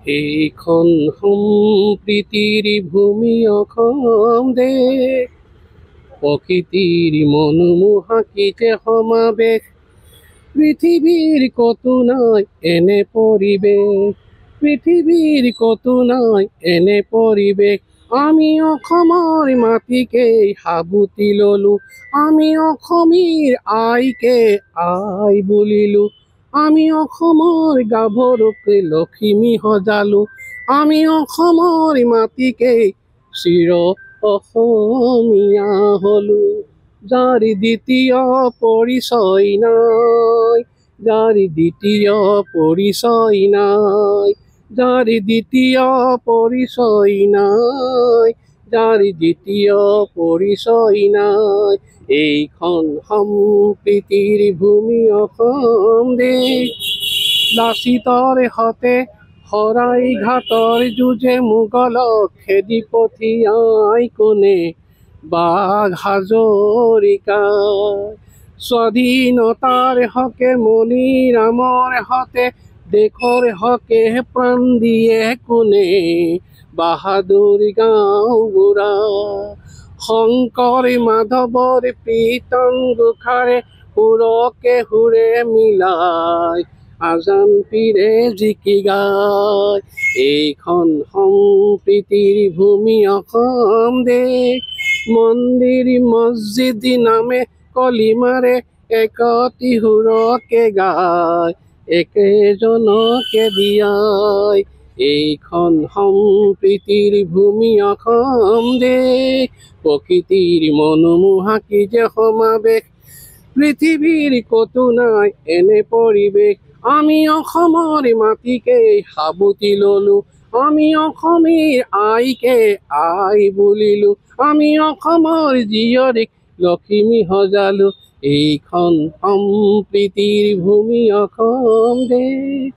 এইখন সম্প্ৰীতিৰ ভূমি অসম দেশ, প্ৰকৃতিৰ মনোমোহা কি যে সমাৱেশ। পৃথিৱীৰ কতো নাই এনে পৰিৱেশ, পৃথিৱীৰ কতো নাই এনে পৰিৱেশ। আমি অসমৰ মাটিকেই সাবটি ললো, আমি অসমীৰ আইকে আই বুলিলো। আমি অসমৰ গাভৰুক লখিমী সজালো, আমি অসমৰ মাটিকেই চিৰ অসমীয়া হলো। যাৰ দ্বিতীয় পৰিচয় নাই, যাৰ দ্বিতীয় পৰিচয় নাই, যাৰ দ্বিতীয় পৰিচয় নাই, যাৰ দ্বিতীয় পৰিচয় নাই। এইখন সম্প্ৰীতিৰ ভূমি অসম দেশ, লাচিতৰ হতে শৰাইঘাটৰ যুঁজে মোগলক খেদি পঠিয়াই কোনে, বাঘ হাজৰিকাই। স্বাধীনতাৰ হকে মণিৰামৰ হতে দেশৰ হকে প্ৰাণ দিয়ে কোনে, বাহাদুৰ গাঁওবুঢ়া। শংকৰ মাধৱৰ প্ৰীতম ঘোষাৰে সুৰকে সুৰে মিলাই আজান পীৰে জিকি গায়। এইখন সম্প্ৰীতিৰ ভূমি অসম দেশ, মন্দিৰ মছজিদ নামে কলিমাৰে একতি সুৰকে গায়, একেজনকে দিয়াই। এইখন সম্প্ৰীতিৰ ভূমি অসম দেশ, প্ৰকৃতিৰ মনোমোহা কি যে সমাৱেশ। পৃথিৱীৰ কতো নাই এনে পৰিৱেশ, আমি অসমৰ মাটিকেই সাবটি ললো, আমি অসমীৰ আইকে আই বুলিলো। আমি অসমৰ জীয়ৰীক লখিমী সজালো, এইখন সম্প্ৰীতিৰ ভূমি অসম দেশ।